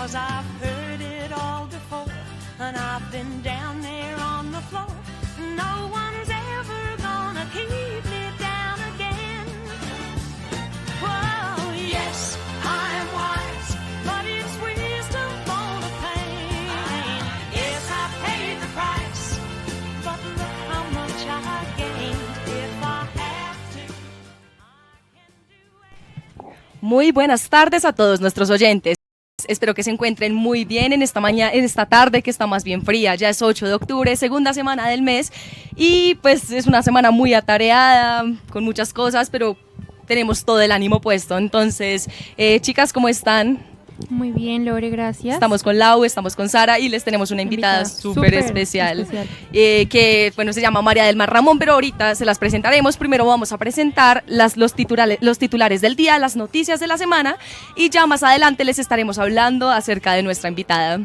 'cause I've heard it all before, and I've been down there on the floor. No one's ever gonna keep me down again. Whoa, yes, I'm wise, but it's wisdom for the pain. Yes, I paid the price, but look how much I gained. If I have to, I can do it. Muy buenas tardes a todos nuestros oyentes. Espero que se encuentren muy bien en esta mañana, en esta tarde que está más bien fría. Ya es 8 de octubre, segunda semana del mes, y pues es una semana muy atareada, con muchas cosas, pero tenemos todo el ánimo puesto. Entonces, chicas, ¿cómo están? Muy bien, Lore, gracias. Estamos con Lau, estamos con Sara y les tenemos una invitada súper especial, que bueno, se llama María del Mar Ramón, pero ahorita se las presentaremos. Primero vamos a presentar los titulares del día, las noticias de la semana, y ya más adelante les estaremos hablando acerca de nuestra invitada.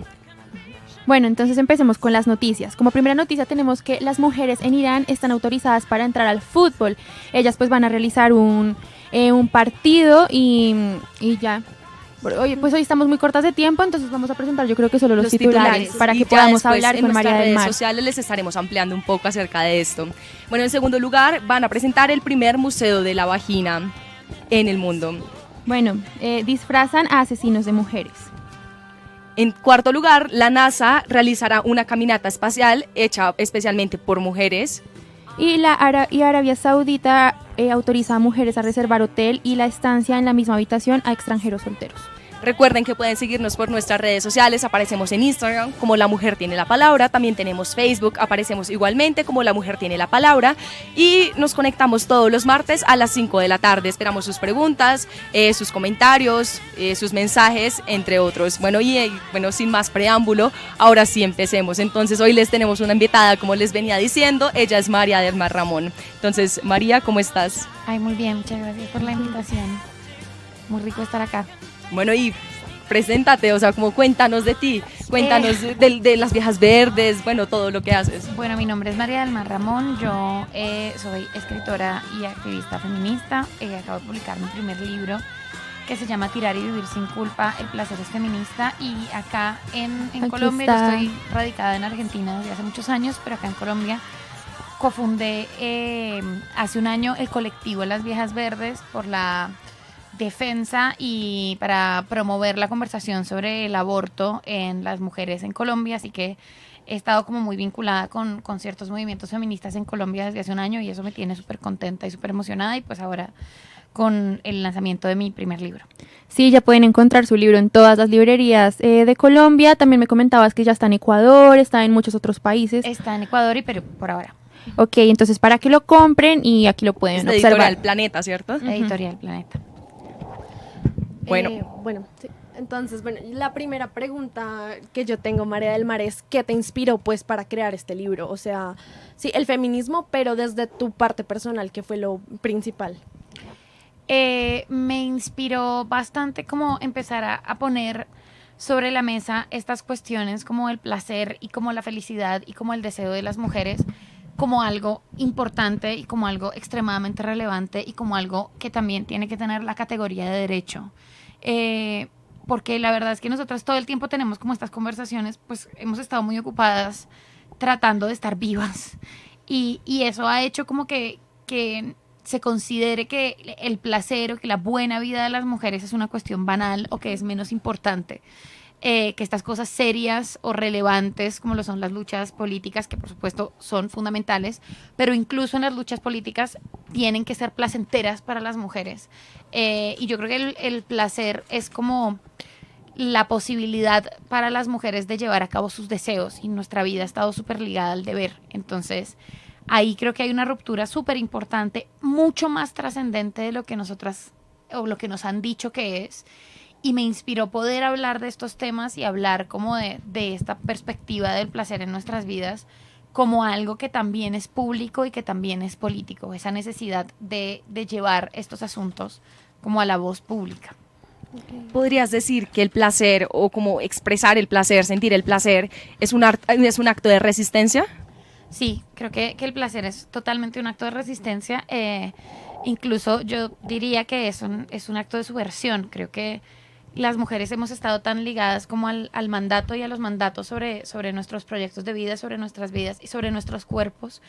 Bueno, entonces empecemos con las noticias. Como primera noticia tenemos que las mujeres en Irán están autorizadas para entrar al fútbol. Ellas pues van a realizar un partido y ya. Oye, pues hoy estamos muy cortas de tiempo, entonces vamos a presentar yo creo que solo los titulares para que podamos hablar con María del Mar. En nuestras redes sociales les estaremos ampliando un poco acerca de esto. Bueno, en segundo lugar van a presentar el primer museo de la vagina en el mundo. Bueno, disfrazan a asesinos de mujeres. En cuarto lugar, la NASA realizará una caminata espacial hecha especialmente por mujeres. Y Arabia Saudita autoriza a mujeres a reservar hotel y la estancia en la misma habitación a extranjeros solteros. Recuerden que pueden seguirnos por nuestras redes sociales, aparecemos en Instagram como La Mujer Tiene la Palabra, también tenemos Facebook, aparecemos igualmente como La Mujer Tiene la Palabra, y nos conectamos todos los martes a las 5 de la tarde. Esperamos sus preguntas, sus comentarios, sus mensajes, entre otros. Bueno, sin más preámbulo, ahora sí empecemos. Entonces hoy les tenemos una invitada, como les venía diciendo, ella es María del Mar Ramón. Entonces, María, ¿cómo estás? Ay, muy bien, muchas gracias por la invitación. Muy rico estar acá. Bueno, y preséntate, o sea, como cuéntanos de ti, cuéntanos de las Viejas Verdes, bueno, todo lo que haces. Bueno, mi nombre es María del Mar Ramón, yo soy escritora y activista feminista, acabo de publicar mi primer libro que se llama Tirar y Vivir sin Culpa, el placer es feminista, y acá en Colombia, yo estoy radicada en Argentina desde hace muchos años, pero acá en Colombia cofundé hace un año el colectivo Las Viejas Verdes por la defensa y para promover la conversación sobre el aborto en las mujeres en Colombia, así que he estado como muy vinculada con ciertos movimientos feministas en Colombia desde hace un año, y eso me tiene súper contenta y súper emocionada, y pues ahora con el lanzamiento de mi primer libro. Sí, ya pueden encontrar su libro en todas las librerías de Colombia. También me comentabas que ya está en Ecuador, está en muchos otros países. Está en Ecuador y Perú por ahora. Ok, entonces para que lo compren y aquí lo pueden observar. Editorial Planeta, ¿cierto? Editorial Planeta. Bueno, Sí. Entonces, la primera pregunta que yo tengo, María del Mar, es ¿qué te inspiró pues para crear este libro? O sea, sí, el feminismo, pero desde tu parte personal, ¿qué fue lo principal? Me inspiró bastante como empezar a poner sobre la mesa estas cuestiones como el placer y como la felicidad y como el deseo de las mujeres como algo importante y como algo extremadamente relevante y como algo que también tiene que tener la categoría de derecho. Porque la verdad es que nosotras todo el tiempo tenemos como estas conversaciones, pues hemos estado muy ocupadas tratando de estar vivas, y eso ha hecho como que se considere que el placer o que la buena vida de las mujeres es una cuestión banal o que es menos importante que estas cosas serias o relevantes como lo son las luchas políticas, que por supuesto son fundamentales, pero incluso en las luchas políticas tienen que ser placenteras para las mujeres. Y yo creo que el placer es como la posibilidad para las mujeres de llevar a cabo sus deseos, y nuestra vida ha estado súper ligada al deber. Entonces ahí creo que hay una ruptura súper importante, mucho más trascendente de lo que nosotras o lo que nos han dicho que es. Y me inspiró poder hablar de estos temas y hablar como de esta perspectiva del placer en nuestras vidas como algo que también es público y que también es político, esa necesidad de llevar estos asuntos como a la voz pública. ¿Podrías decir que el placer, o como expresar el placer, sentir el placer, es un acto de resistencia? Sí, creo que el placer es totalmente un acto de resistencia. Incluso yo diría que es un acto de subversión. Creo que las mujeres hemos estado tan ligadas como al mandato y a los mandatos sobre nuestros proyectos de vida, sobre nuestras vidas y sobre nuestros cuerpos,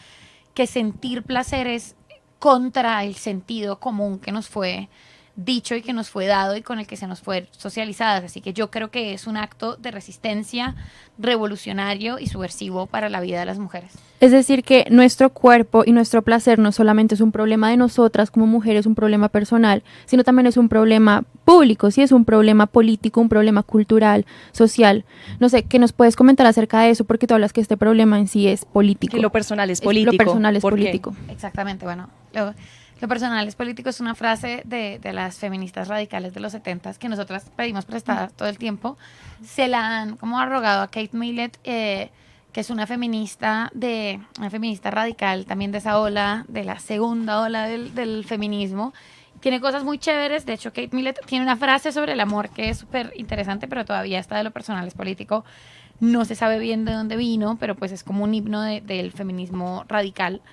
que sentir placer es contra el sentido común que nos fue dicho y que nos fue dado y con el que se nos fue socializadas. Así que yo creo que es un acto de resistencia revolucionario y subversivo para la vida de las mujeres. Es decir, que nuestro cuerpo y nuestro placer no solamente es un problema de nosotras como mujeres, un problema personal, sino también es un problema público, sí, es un problema político, un problema cultural, social. No sé, ¿qué nos puedes comentar acerca de eso? Porque tú hablas que este problema en sí es político. Que lo personal es político. Lo personal es ¿Por qué? político. Exactamente, bueno, lo personal es político es una frase de las feministas radicales de los 70s que nosotras pedimos prestada todo el tiempo. Se la han como arrogado a Kate Millett, que es una feminista radical también de esa ola, de la segunda ola del feminismo. Tiene cosas muy chéveres. De hecho, Kate Millett tiene una frase sobre el amor que es súper interesante, pero todavía está de lo personal es político. No se sabe bien de dónde vino, pero pues es como un himno del feminismo radical.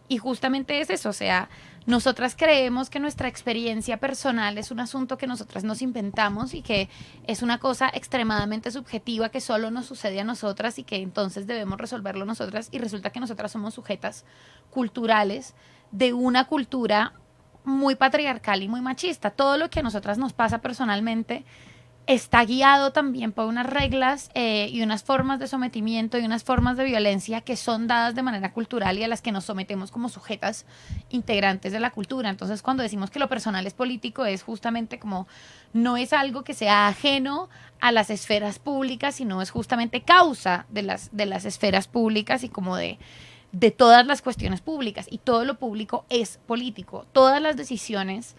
Y justamente es eso, o sea, nosotras creemos que nuestra experiencia personal es un asunto que nosotras nos inventamos y que es una cosa extremadamente subjetiva que solo nos sucede a nosotras y que entonces debemos resolverlo nosotras, y resulta que nosotras somos sujetas culturales de una cultura muy patriarcal y muy machista. Todo lo que a nosotras nos pasa personalmente está guiado también por unas reglas y unas formas de sometimiento y unas formas de violencia que son dadas de manera cultural y a las que nos sometemos como sujetas integrantes de la cultura. Entonces, cuando decimos que lo personal es político, es justamente como no es algo que sea ajeno a las esferas públicas, sino es justamente causa de las esferas públicas y como de todas las cuestiones públicas. Y todo lo público es político. Todas las decisiones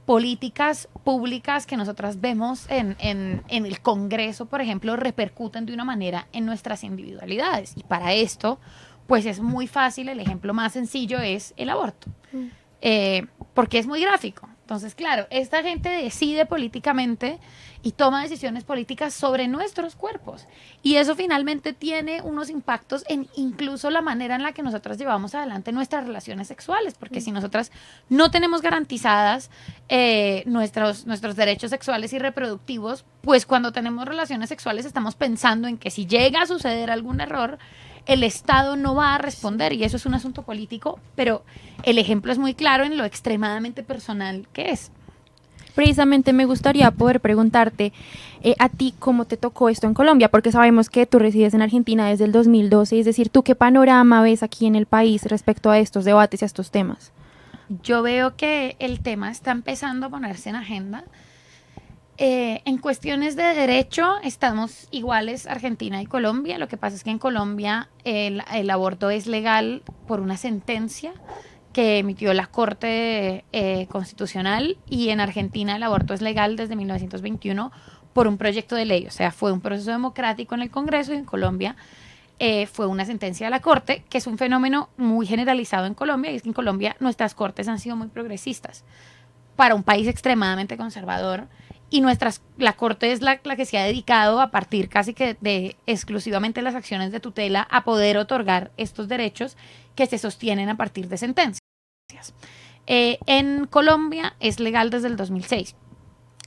políticas públicas que nosotras vemos en el Congreso, por ejemplo, repercuten de una manera en nuestras individualidades. Y para esto, pues es muy fácil, el ejemplo más sencillo es el aborto, porque es muy gráfico. Entonces, claro, esta gente decide políticamente y toma decisiones políticas sobre nuestros cuerpos. Y eso finalmente tiene unos impactos en incluso la manera en la que nosotras llevamos adelante nuestras relaciones sexuales, porque si nosotras no tenemos garantizadas nuestros derechos sexuales y reproductivos, pues cuando tenemos relaciones sexuales estamos pensando en que si llega a suceder algún error, el Estado no va a responder, y eso es un asunto político, pero el ejemplo es muy claro en lo extremadamente personal que es. Precisamente me gustaría poder preguntarte a ti cómo te tocó esto en Colombia, porque sabemos que tú resides en Argentina desde el 2012, es decir, ¿tú qué panorama ves aquí en el país respecto a estos debates y a estos temas? Yo veo que el tema está empezando a ponerse en agenda. En cuestiones de derecho estamos iguales Argentina y Colombia. Lo que pasa es que en Colombia el aborto es legal por una sentencia que emitió la Corte Constitucional, y en Argentina el aborto es legal desde 1921 por un proyecto de ley. O sea, fue un proceso democrático en el Congreso, y en Colombia fue una sentencia de la Corte, que es un fenómeno muy generalizado en Colombia, y es que en Colombia nuestras cortes han sido muy progresistas para un país extremadamente conservador. Y la Corte es la que se ha dedicado a partir casi que de exclusivamente las acciones de tutela a poder otorgar estos derechos que se sostienen a partir de sentencias. En Colombia es legal desde el 2006.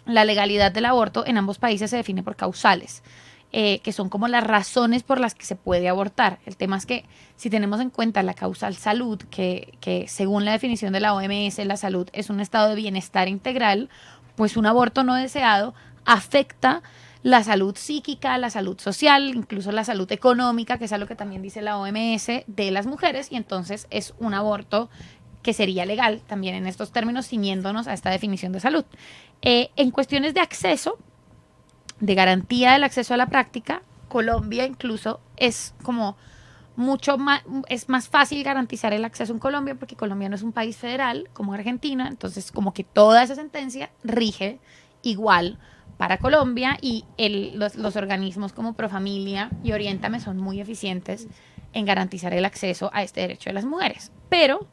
La legalidad del aborto en ambos países se define por causales, que son como las razones por las que se puede abortar. El tema es que si tenemos en cuenta la causal salud, que según la definición de la OMS, la salud es un estado de bienestar integral, pues un aborto no deseado afecta la salud psíquica, la salud social, incluso la salud económica, que es algo que también dice la OMS, de las mujeres, y entonces es un aborto que sería legal también en estos términos, ciñéndonos a esta definición de salud. En cuestiones de acceso, de garantía del acceso a la práctica, Colombia incluso es como mucho más, es más fácil garantizar el acceso en Colombia, porque Colombia no es un país federal como Argentina, entonces como que toda esa sentencia rige igual para Colombia, y los organismos como Profamilia y Oriéntame son muy eficientes en garantizar el acceso a este derecho de las mujeres. Pero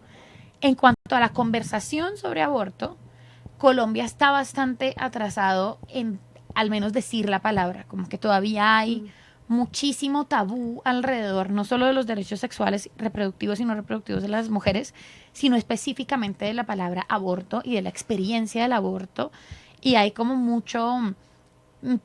en cuanto a la conversación sobre aborto, Colombia está bastante atrasado en al menos decir la palabra, como que todavía hay muchísimo tabú alrededor, no solo de los derechos sexuales, reproductivos y no reproductivos de las mujeres, sino específicamente de la palabra aborto y de la experiencia del aborto y hay como mucho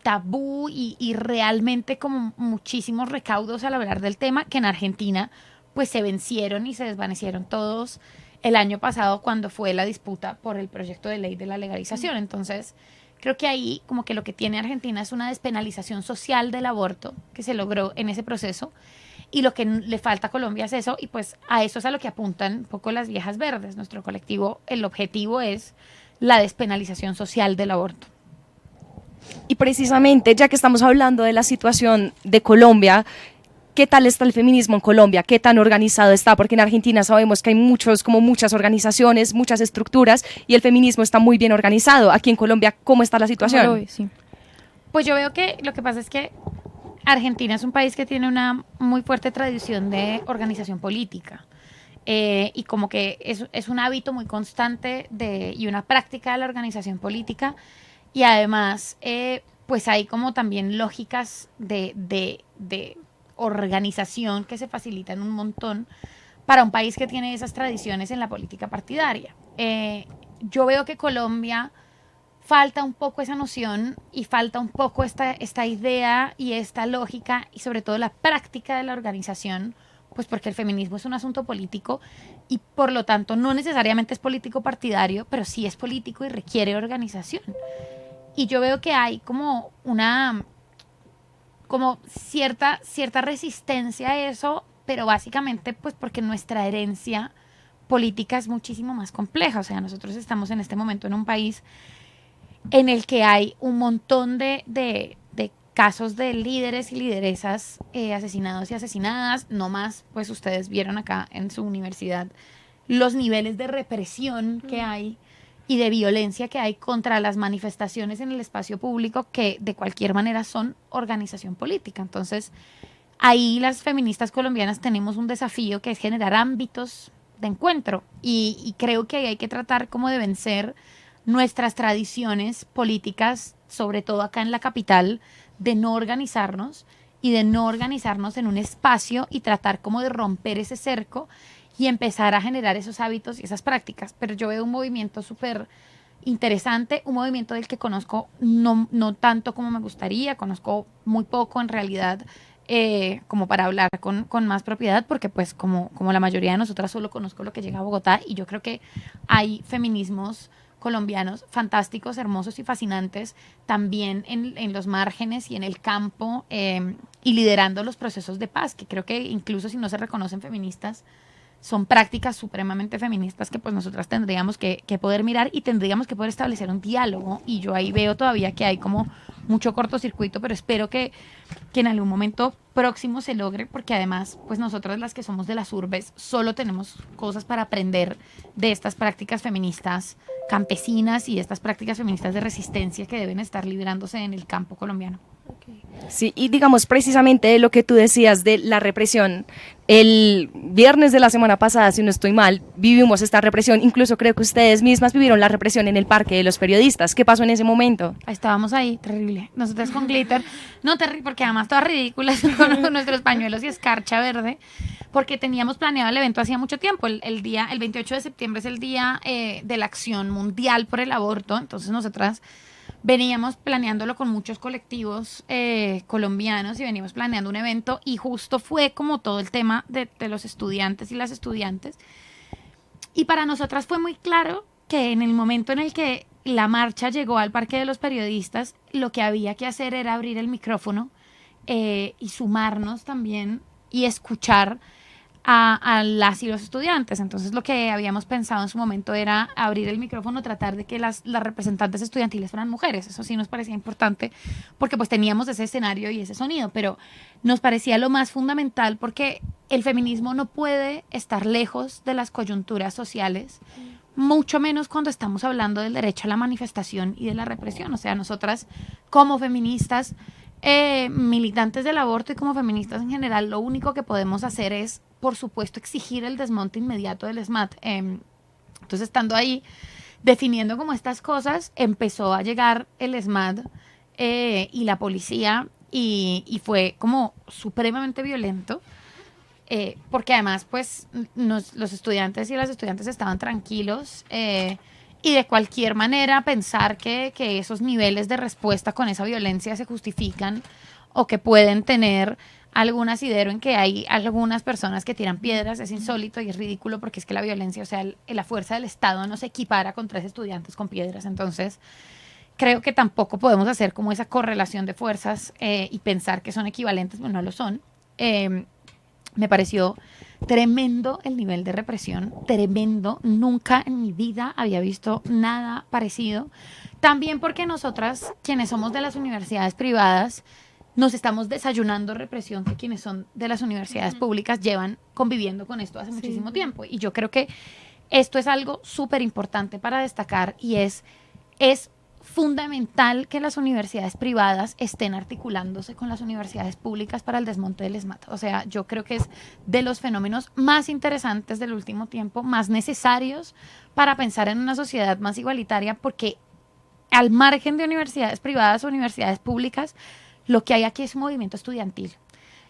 tabú y realmente como muchísimos recaudos al hablar del tema que en Argentina pues se vencieron y se desvanecieron todos el año pasado cuando fue la disputa por el proyecto de ley de la legalización. Entonces, creo que ahí como que lo que tiene Argentina es una despenalización social del aborto que se logró en ese proceso y lo que le falta a Colombia es eso y pues a eso es a lo que apuntan un poco las viejas verdes. Nuestro colectivo, el objetivo es la despenalización social del aborto. Y precisamente, ya que estamos hablando de la situación de Colombia, ¿qué tal está el feminismo en Colombia? ¿Qué tan organizado está? Porque en Argentina sabemos que hay muchas organizaciones, muchas estructuras y el feminismo está muy bien organizado. Aquí en Colombia, ¿cómo está la situación? ¿Cómo lo ves? Sí. Pues yo veo que lo que pasa es que Argentina es un país que tiene una muy fuerte tradición de organización política. Y como que es un hábito muy constante y una práctica de la organización política. Y además, pues hay como también lógicas de organización que se facilitan un montón para un país que tiene esas tradiciones en la política partidaria. Yo veo que Colombia falta un poco esa noción y falta un poco esta idea y esta lógica y sobre todo la práctica de la organización, pues porque el feminismo es un asunto político y por lo tanto no necesariamente es político partidario, pero sí es político y requiere organización. Y yo veo que hay como cierta resistencia a eso, pero básicamente pues porque nuestra herencia política es muchísimo más compleja. O sea, nosotros estamos en este momento en un país en el que hay un montón de casos de líderes y lideresas asesinados y asesinadas. No más, pues ustedes vieron acá en su universidad los niveles de represión que hay y de violencia que hay contra las manifestaciones en el espacio público que de cualquier manera son organización política. Entonces, ahí las feministas colombianas tenemos un desafío que es generar ámbitos de encuentro y creo que ahí hay que tratar como de vencer nuestras tradiciones políticas, sobre todo acá en la capital, de no organizarnos y de no organizarnos en un espacio y tratar como de romper ese cerco y empezar a generar esos hábitos y esas prácticas. Pero yo veo un movimiento súper interesante, un movimiento del que conozco no tanto como me gustaría, conozco muy poco en realidad, como para hablar con más propiedad, porque pues como la mayoría de nosotras solo conozco lo que llega a Bogotá y yo creo que hay feminismos colombianos fantásticos, hermosos y fascinantes también en los márgenes y en el campo y liderando los procesos de paz, que creo que incluso si no se reconocen feministas, son prácticas supremamente feministas que pues nosotras tendríamos que poder mirar y tendríamos que poder establecer un diálogo y yo ahí veo todavía que hay como mucho cortocircuito, pero espero que en algún momento próximo se logre porque además pues nosotras las que somos de las urbes solo tenemos cosas para aprender de estas prácticas feministas campesinas y estas prácticas feministas de resistencia que deben estar liberándose en el campo colombiano. Sí, y digamos precisamente de lo que tú decías de la represión, el viernes de la semana pasada, si no estoy mal, vivimos esta represión, incluso creo que ustedes mismas vivieron la represión en el Parque de los Periodistas. ¿Qué pasó en ese momento? Estábamos ahí, terrible, nosotras con glitter, no terrible, porque además todas ridículas con nuestros pañuelos y escarcha verde, porque teníamos planeado el evento hacía mucho tiempo, el 28 de septiembre es el día de la acción mundial por el aborto, entonces nosotras veníamos planeándolo con muchos colectivos colombianos y veníamos planeando un evento y justo fue como todo el tema de los estudiantes y las estudiantes. Y para nosotras fue muy claro que en el momento en el que la marcha llegó al Parque de los Periodistas, lo que había que hacer era abrir el micrófono y sumarnos también y escuchar a las y los estudiantes. Entonces lo que habíamos pensado en su momento era abrir el micrófono, tratar de que las representantes estudiantiles fueran mujeres. Eso sí nos parecía importante porque pues teníamos ese escenario y ese sonido, pero nos parecía lo más fundamental porque el feminismo no puede estar lejos de las coyunturas sociales, mucho menos cuando estamos hablando del derecho a la manifestación y de la represión. O sea, nosotras como feministas, militantes del aborto y como feministas en general, lo único que podemos hacer es, por supuesto, exigir el desmonte inmediato del ESMAD. Entonces, estando ahí, definiendo como estas cosas, empezó a llegar el ESMAD y la policía y fue como supremamente violento. Porque además, pues, los estudiantes y las estudiantes estaban tranquilos y de cualquier manera pensar que esos niveles de respuesta con esa violencia se justifican o que pueden tener algún asidero en que hay algunas personas que tiran piedras, es insólito y es ridículo porque es que la violencia, o sea, la fuerza del Estado no se equipara con 3 estudiantes con piedras. Entonces, creo que tampoco podemos hacer como esa correlación de fuerzas y pensar que son equivalentes, pues no lo son. Me pareció tremendo el nivel de represión, tremendo. Nunca en mi vida había visto nada parecido. También porque nosotras, quienes somos de las universidades privadas, nos estamos desayunando represión que quienes son de las universidades públicas llevan conviviendo con esto hace muchísimo tiempo. Y yo creo que esto es algo súper importante para destacar y es fundamental que las universidades privadas estén articulándose con las universidades públicas para el desmonte del ESMAD. O sea, yo creo que es de los fenómenos más interesantes del último tiempo, más necesarios para pensar en una sociedad más igualitaria, porque al margen de universidades privadas o universidades públicas, lo que hay aquí es un movimiento estudiantil.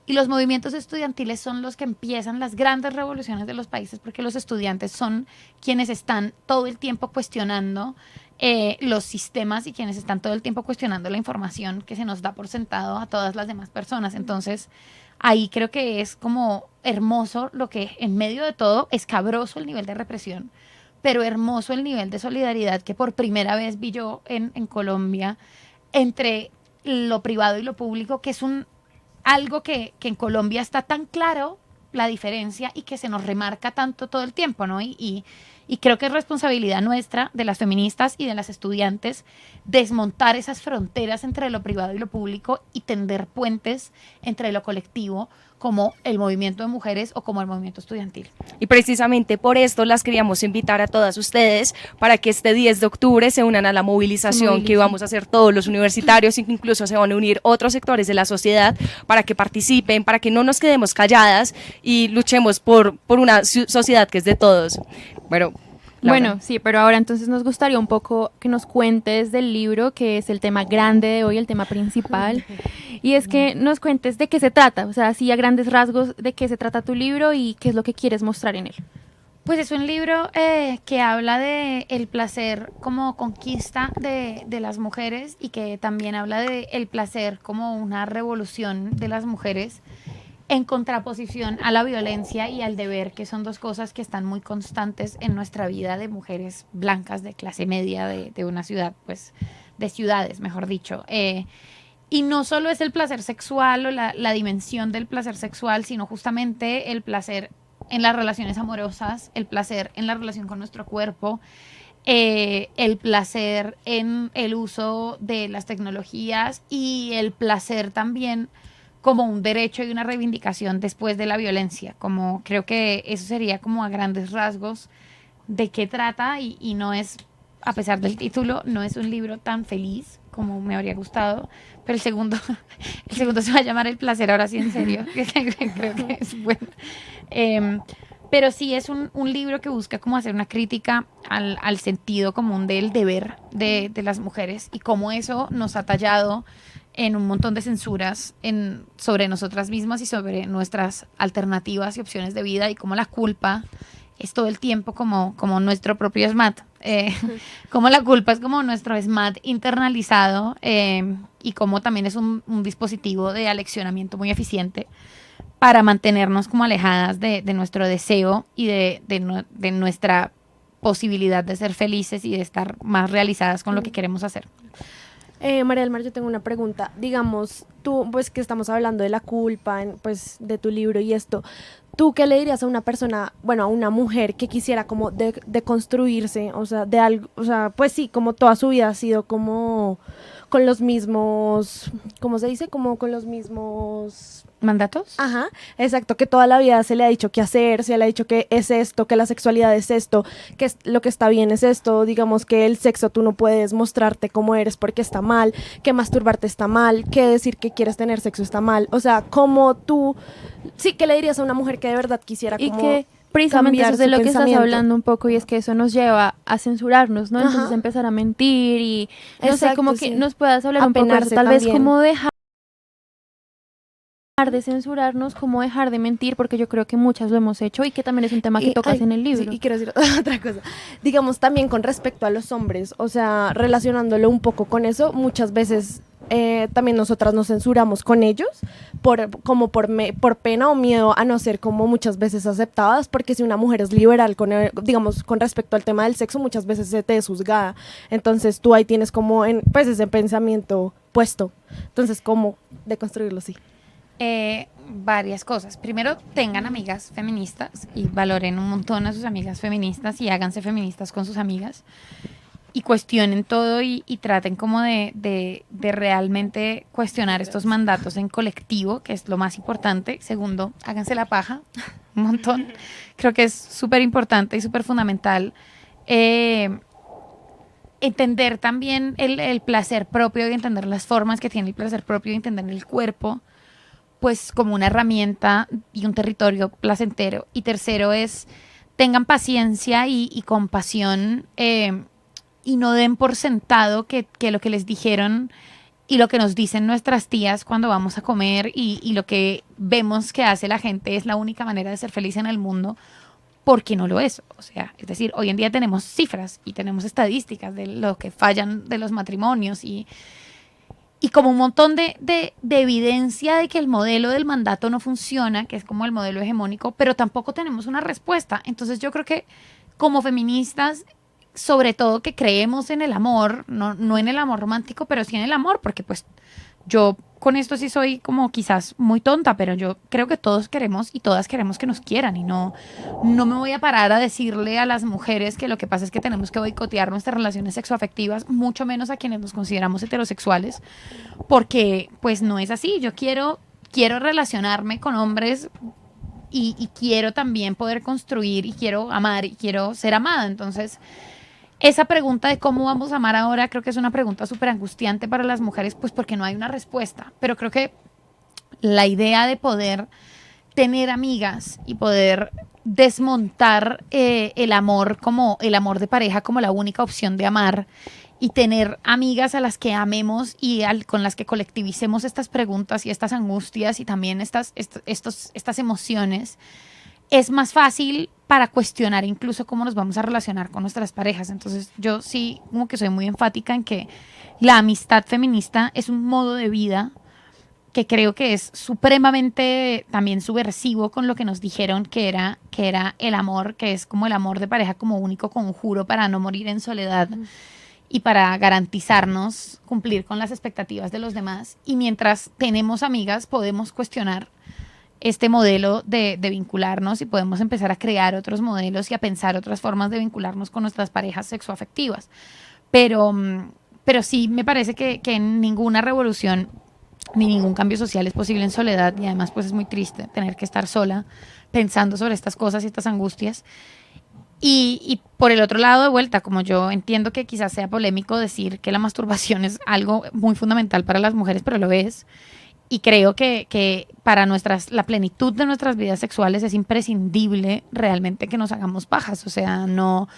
Y los movimientos estudiantiles son los que empiezan las grandes revoluciones de los países, porque los estudiantes son quienes están todo el tiempo cuestionando los sistemas y quienes están todo el tiempo cuestionando la información que se nos da por sentado a todas las demás personas. Entonces, ahí creo que es como hermoso lo que en medio de todo, escabroso el nivel de represión, pero hermoso el nivel de solidaridad que por primera vez vi yo en Colombia entre lo privado y lo público, que es algo que en Colombia está tan claro la diferencia y que se nos remarca tanto todo el tiempo, ¿no? Y creo que es responsabilidad nuestra, de las feministas y de las estudiantes, desmontar esas fronteras entre lo privado y lo público y tender puentes entre lo colectivo, como el movimiento de mujeres o como el movimiento estudiantil. Y precisamente por esto las queríamos invitar a todas ustedes para que este 10 de octubre se unan a la movilización que vamos a hacer todos los universitarios, incluso se van a unir otros sectores de la sociedad para que participen, para que no nos quedemos calladas y luchemos por una sociedad que es de todos. Bueno, Laura. Bueno, sí, pero ahora entonces nos gustaría un poco que nos cuentes del libro, que es el tema grande de hoy, el tema principal, y es que nos cuentes de qué se trata, o sea, así a grandes rasgos de qué se trata tu libro y qué es lo que quieres mostrar en él. Pues es un libro que habla de el placer como conquista de las mujeres y que también habla de el placer como una revolución de las mujeres en contraposición a la violencia y al deber, que son dos cosas que están muy constantes en nuestra vida de mujeres blancas de clase media de una ciudad, pues de ciudades, mejor dicho. Y no solo es el placer sexual o la dimensión del placer sexual, sino justamente el placer en las relaciones amorosas, el placer en la relación con nuestro cuerpo, el placer en el uso de las tecnologías y el placer también como un derecho y una reivindicación después de la violencia. Como creo que eso sería como a grandes rasgos de qué trata y no es, a pesar del título, no es un libro tan feliz como me habría gustado, pero el segundo se va a llamar El placer, ahora sí en serio, creo que es bueno. Pero sí es un libro que busca como hacer una crítica al sentido común del deber de las mujeres y cómo eso nos ha tallado en un montón de censuras sobre nosotras mismas y sobre nuestras alternativas y opciones de vida y cómo la culpa es todo el tiempo como nuestro propio SMAT, como la culpa es como nuestro SMAT internalizado y como también es un dispositivo de aleccionamiento muy eficiente para mantenernos como alejadas de nuestro deseo y de nuestra posibilidad de ser felices y de estar más realizadas con lo que queremos hacer. María del Mar, yo tengo una pregunta. Digamos, tú, pues que estamos hablando de la culpa, pues de tu libro y esto, ¿tú qué le dirías a una persona, bueno, a una mujer que quisiera como deconstruirse, o sea, de algo, o sea, pues sí, como toda su vida ha sido como con los mismos, ¿cómo se dice? Como con los mismos ¿Mandatos? Ajá, exacto, que toda la vida se le ha dicho qué hacer, se le ha dicho que es esto, que la sexualidad es esto, que lo que está bien es esto, digamos que el sexo tú no puedes mostrarte como eres porque está mal, que masturbarte está mal, que decir que quieres tener sexo está mal, o sea, como tú, sí, ¿qué le dirías a una mujer que de verdad quisiera Y como que precisamente eso cambiar es de su lo que estás pensamiento? hablando un poco y es que eso nos lleva a censurarnos, ¿no? Entonces Ajá. empezar a mentir y no sé, Exacto, como que sí. nos puedas hablar un poco de eso, Apenarse tal vez también. como dejar dejar de censurarnos, cómo dejar de mentir, porque yo creo que muchas lo hemos hecho y que también es un tema que tocas en el libro. Sí, y quiero decir otra cosa. Digamos también con respecto a los hombres, o sea, relacionándolo un poco con eso, muchas veces también nosotras nos censuramos con ellos por pena o miedo a no ser como muchas veces aceptadas, porque si una mujer es liberal digamos con respecto al tema del sexo, muchas veces se te es juzgada. Entonces tú ahí tienes como pues ese pensamiento puesto. Entonces, ¿cómo deconstruirlo? Sí. Varias cosas. Primero, tengan amigas feministas y valoren un montón a sus amigas feministas y háganse feministas con sus amigas y cuestionen todo y traten como de realmente cuestionar estos mandatos en colectivo, que es lo más importante. Segundo, háganse la paja un montón. Creo que es súper importante y súper fundamental entender también el placer propio y entender las formas que tiene el placer propio y entender el cuerpo pues como una herramienta y un territorio placentero. Y tercero es tengan paciencia y compasión y no den por sentado que lo que les dijeron y lo que nos dicen nuestras tías cuando vamos a comer y lo que vemos que hace la gente es la única manera de ser feliz en el mundo, porque no lo es. O sea, es decir, hoy en día tenemos cifras y tenemos estadísticas de lo que fallan de los matrimonios y como un montón de evidencia de que el modelo del mandato no funciona, que es como el modelo hegemónico, pero tampoco tenemos una respuesta. Entonces yo creo que como feministas, sobre todo que creemos en el amor, no en el amor romántico, pero sí en el amor, porque pues yo con esto sí soy como quizás muy tonta, pero yo creo que todos queremos y todas queremos que nos quieran y no me voy a parar a decirle a las mujeres que lo que pasa es que tenemos que boicotear nuestras relaciones sexoafectivas, mucho menos a quienes nos consideramos heterosexuales, porque pues no es así. Yo quiero relacionarme con hombres y quiero también poder construir y quiero amar y quiero ser amada. Entonces, esa pregunta de cómo vamos a amar ahora creo que es una pregunta súper angustiante para las mujeres, pues porque no hay una respuesta. Pero creo que la idea de poder tener amigas y poder desmontar el amor como el amor de pareja como la única opción de amar y tener amigas a las que amemos y con las que colectivicemos estas preguntas y estas angustias y también estas emociones, es más fácil para cuestionar incluso cómo nos vamos a relacionar con nuestras parejas. Entonces yo sí como que soy muy enfática en que la amistad feminista es un modo de vida que creo que es supremamente también subversivo con lo que nos dijeron que era el amor, que es como el amor de pareja como único conjuro para no morir en soledad y para garantizarnos cumplir con las expectativas de los demás. Y mientras tenemos amigas podemos cuestionar este modelo de vincularnos y podemos empezar a crear otros modelos y a pensar otras formas de vincularnos con nuestras parejas sexoafectivas. Pero sí me parece que ninguna revolución ni ningún cambio social es posible en soledad y además pues es muy triste tener que estar sola pensando sobre estas cosas y estas angustias. Y por el otro lado, de vuelta, como yo entiendo que quizás sea polémico decir que la masturbación es algo muy fundamental para las mujeres, pero lo es. Y creo que para la plenitud de nuestras vidas sexuales es imprescindible realmente que nos hagamos pajas. O sea, no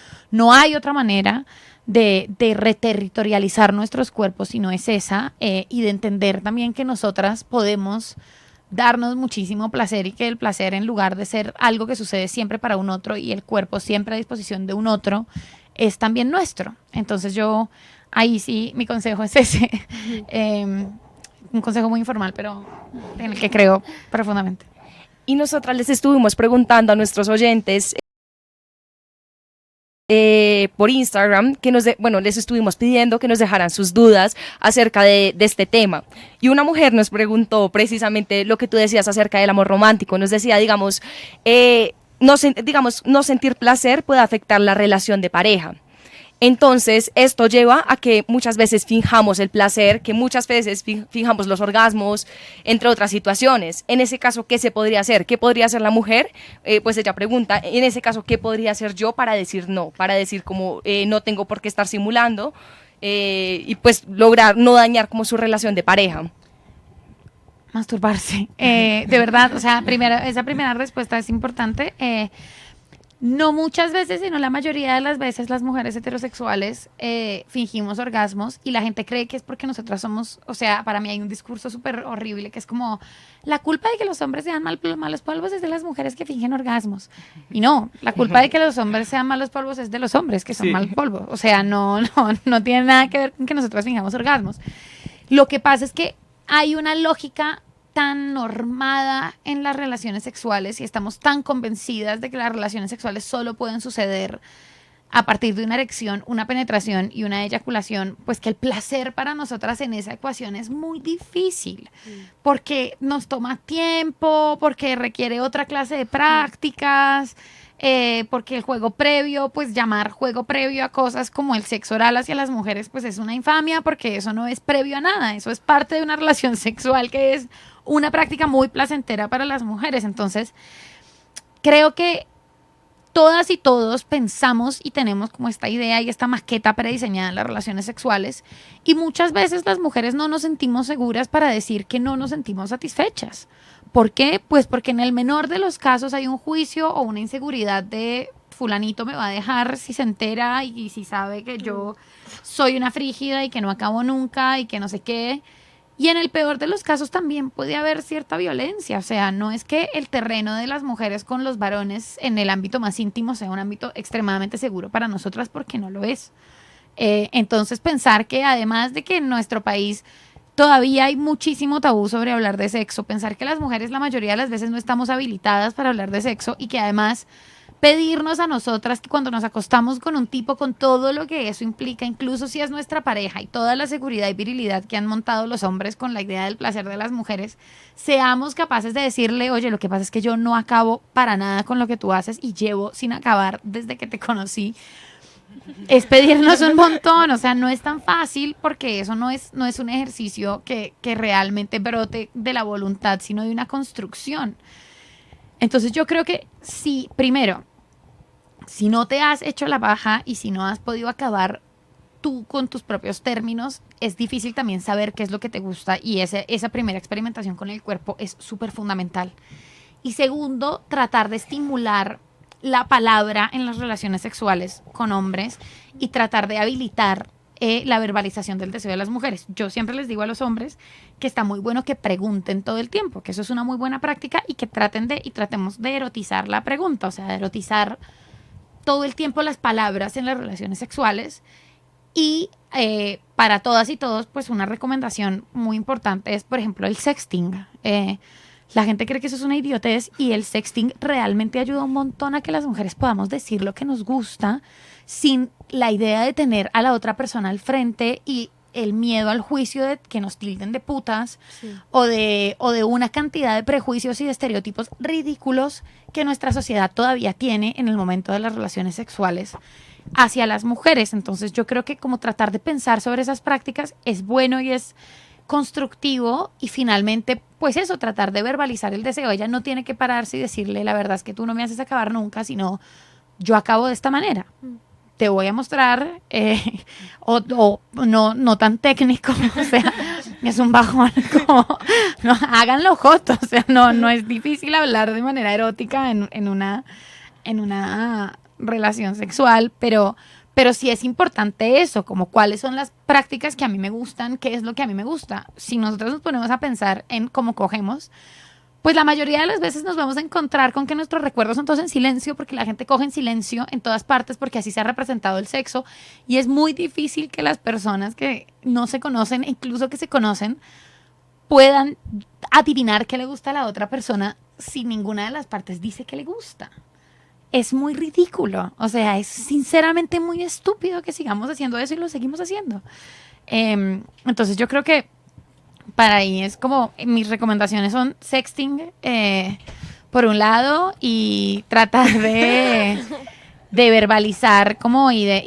hay otra manera de reterritorializar nuestros cuerpos si no es esa, y de entender también que nosotras podemos darnos muchísimo placer y que el placer, en lugar de ser algo que sucede siempre para un otro y el cuerpo siempre a disposición de un otro, es también nuestro. Entonces yo, ahí sí, mi consejo es ese. Un consejo muy informal, pero en el que creo profundamente. Y nosotras les estuvimos preguntando a nuestros oyentes por Instagram, que les estuvimos pidiendo que nos dejaran sus dudas acerca de este tema. Y una mujer nos preguntó precisamente lo que tú decías acerca del amor romántico. Nos decía, digamos, no sentir placer puede afectar la relación de pareja. Entonces, esto lleva a que muchas veces finjamos el placer, que muchas veces finjamos los orgasmos, entre otras situaciones. En ese caso, ¿qué se podría hacer? ¿Qué podría hacer la mujer? Pues ella pregunta, en ese caso, ¿qué podría hacer yo para decir no? Para decir como no tengo por qué estar simulando y pues lograr no dañar como su relación de pareja. Masturbarse. De verdad, o sea, esa primera respuesta es importante. No muchas veces, sino la mayoría de las veces las mujeres heterosexuales fingimos orgasmos y la gente cree que es porque nosotras somos, o sea, para mí hay un discurso súper horrible que es como, la culpa de que los hombres sean malos polvos es de las mujeres que fingen orgasmos. Y no, la culpa de que los hombres sean malos polvos es de los hombres que son mal polvos. O sea, no tiene nada que ver con que nosotras fingamos orgasmos. Lo que pasa es que hay una lógica tan normada en las relaciones sexuales y estamos tan convencidas de que las relaciones sexuales solo pueden suceder a partir de una erección, una penetración y una eyaculación, pues que el placer para nosotras en esa ecuación es muy difícil, porque nos toma tiempo, porque requiere otra clase de prácticas, porque el juego previo, pues llamar juego previo a cosas como el sexo oral hacia las mujeres, pues es una infamia, porque eso no es previo a nada, eso es parte de una relación sexual que es una práctica muy placentera para las mujeres. Entonces, creo que todas y todos pensamos y tenemos como esta idea y esta maqueta prediseñada en las relaciones sexuales y muchas veces las mujeres no nos sentimos seguras para decir que no nos sentimos satisfechas. ¿Por qué? Pues porque en el menor de los casos hay un juicio o una inseguridad de fulanito me va a dejar si se entera y si sabe que yo soy una frígida y que no acabo nunca y que no sé qué. Y en el peor de los casos también puede haber cierta violencia, o sea, no es que el terreno de las mujeres con los varones en el ámbito más íntimo sea un ámbito extremadamente seguro para nosotras porque no lo es. Entonces pensar que además de que en nuestro país todavía hay muchísimo tabú sobre hablar de sexo, pensar que las mujeres la mayoría de las veces no estamos habilitadas para hablar de sexo y que además pedirnos a nosotras que cuando nos acostamos con un tipo, con todo lo que eso implica, incluso si es nuestra pareja y toda la seguridad y virilidad que han montado los hombres con la idea del placer de las mujeres, seamos capaces de decirle, oye, lo que pasa es que yo no acabo para nada con lo que tú haces y llevo sin acabar desde que te conocí. Es pedirnos un montón, o sea, no es tan fácil porque eso no es un ejercicio que realmente brote de la voluntad, sino de una construcción. Entonces yo creo que sí, primero, si no te has hecho la paja y si no has podido acabar tú con tus propios términos, es difícil también saber qué es lo que te gusta y esa primera experimentación con el cuerpo es súper fundamental. Y segundo, tratar de estimular la palabra en las relaciones sexuales con hombres y tratar de habilitar la verbalización del deseo de las mujeres. Yo siempre les digo a los hombres que está muy bueno que pregunten todo el tiempo, que eso es una muy buena práctica y que tratemos de erotizar la pregunta, o sea, de erotizar todo el tiempo las palabras en las relaciones sexuales. Y para todas y todos, pues una recomendación muy importante es, por ejemplo, el sexting. La gente cree que eso es una idiotez y el sexting realmente ayuda un montón a que las mujeres podamos decir lo que nos gusta sin la idea de tener a la otra persona al frente y el miedo al juicio de que nos tilden de putas o de una cantidad de prejuicios y de estereotipos ridículos que nuestra sociedad todavía tiene en el momento de las relaciones sexuales hacia las mujeres. Entonces yo creo que como tratar de pensar sobre esas prácticas es bueno y es constructivo y finalmente pues eso, tratar de verbalizar el deseo. Ella no tiene que pararse y decirle la verdad es que tú no me haces acabar nunca, sino yo acabo de esta manera. Te voy a mostrar, o no tan técnico, o sea, es un bajón, como, no, háganlo joto, o sea, no es difícil hablar de manera erótica en una relación sexual, pero sí es importante eso, como cuáles son las prácticas que a mí me gustan, qué es lo que a mí me gusta. Si nosotros nos ponemos a pensar en cómo cogemos, pues la mayoría de las veces nos vamos a encontrar con que nuestros recuerdos son todos en silencio, porque la gente coge en silencio en todas partes, porque así se ha representado el sexo, y es muy difícil que las personas que no se conocen, incluso que se conocen, puedan adivinar qué le gusta a la otra persona si ninguna de las partes dice que le gusta. Es muy ridículo, o sea, es sinceramente muy estúpido que sigamos haciendo eso y lo seguimos haciendo. Entonces yo creo que para ahí es como, mis recomendaciones son sexting, por un lado, y tratar de verbalizar como y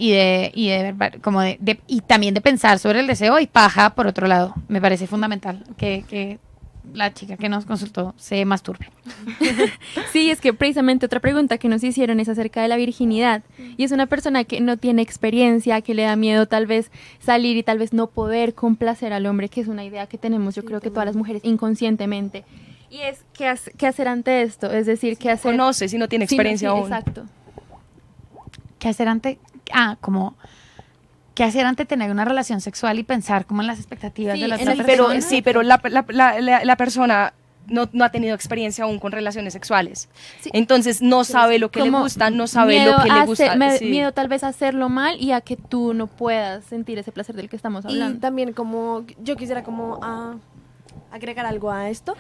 también de pensar sobre el deseo y paja, por otro lado. Me parece fundamental que la chica que nos consultó se masturbe. Sí, es que precisamente otra pregunta que nos hicieron es acerca de la virginidad. Y es una persona que no tiene experiencia, que le da miedo tal vez salir y tal vez no poder complacer al hombre, que es una idea que tenemos, yo creo que todas las mujeres inconscientemente. Y es, ¿qué hacer ante esto? Es decir, ¿qué hacer? Conoce si no tiene experiencia aún. Exacto. ¿qué hacer qué hacer ante tener una relación sexual y pensar como en las expectativas Sí, de la en otra el- persona? Pero sí, pero la persona no ha tenido experiencia aún con relaciones sexuales. Sí. Entonces no sabe lo que le Como gusta, no sabe miedo lo que le a gusta. Sí. miedo tal vez a hacerlo mal y a que tú no puedas sentir ese placer del que estamos Y hablando. también como yo quisiera como agregar algo a esto,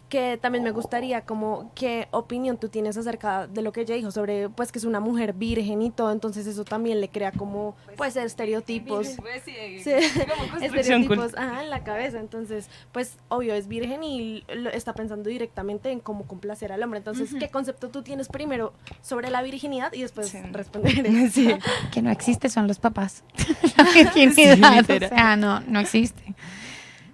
que también me gustaría como qué opinión tú tienes acerca de lo que ella dijo sobre pues que es una mujer virgen y todo, entonces eso también le crea como pues estereotipos. Sí, estereotipos en la cabeza, entonces pues obvio es virgen y está pensando directamente en cómo complacer al hombre, entonces ¿qué concepto tú tienes primero sobre la virginidad y después Sí. responder? Sí. Que no existe son los papás. La virginidad, literal. o sea, no existe.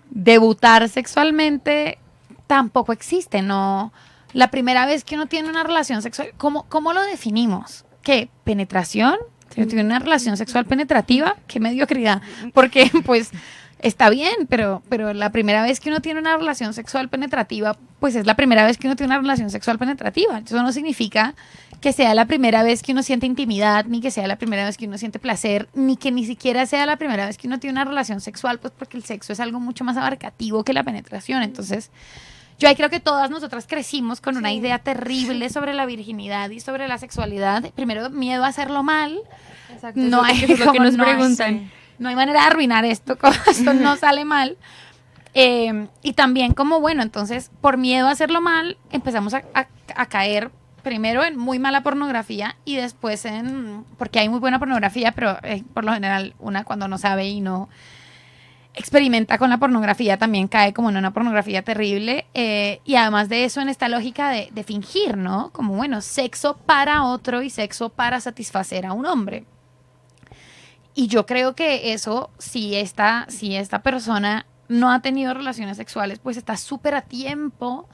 Debutar sexualmente tampoco existe, no. La primera vez que uno tiene una relación sexual, ¿cómo lo definimos? ¿Qué? ¿Penetración? Si uno tiene una relación sexual penetrativa, qué mediocridad. Porque, pues, está bien, pero la primera vez que uno tiene una relación sexual penetrativa, pues es la primera vez que uno tiene una relación sexual penetrativa. Eso no significa que sea la primera vez que uno siente intimidad, ni que sea la primera vez que uno siente placer, ni que ni siquiera sea la primera vez que uno tiene una relación sexual, pues porque el sexo es algo mucho más abarcativo que la penetración. Entonces, yo ahí creo que todas nosotras crecimos con una idea terrible sobre la virginidad y sobre la sexualidad. Primero, miedo a hacerlo mal. Exacto, No hay, eso es lo que como nos no hay- preguntan. no hay manera de arruinar esto, como esto no sale mal. Y también como, bueno, entonces por miedo a hacerlo mal, empezamos a caer primero en muy mala pornografía y después porque hay muy buena pornografía, pero por lo general una cuando no sabe y no experimenta con la pornografía también cae como en una pornografía terrible. Y además de eso, en esta lógica de fingir, ¿no? Como, bueno, sexo para otro y sexo para satisfacer a un hombre. Y yo creo que eso, si esta persona no ha tenido relaciones sexuales, pues está súper a tiempo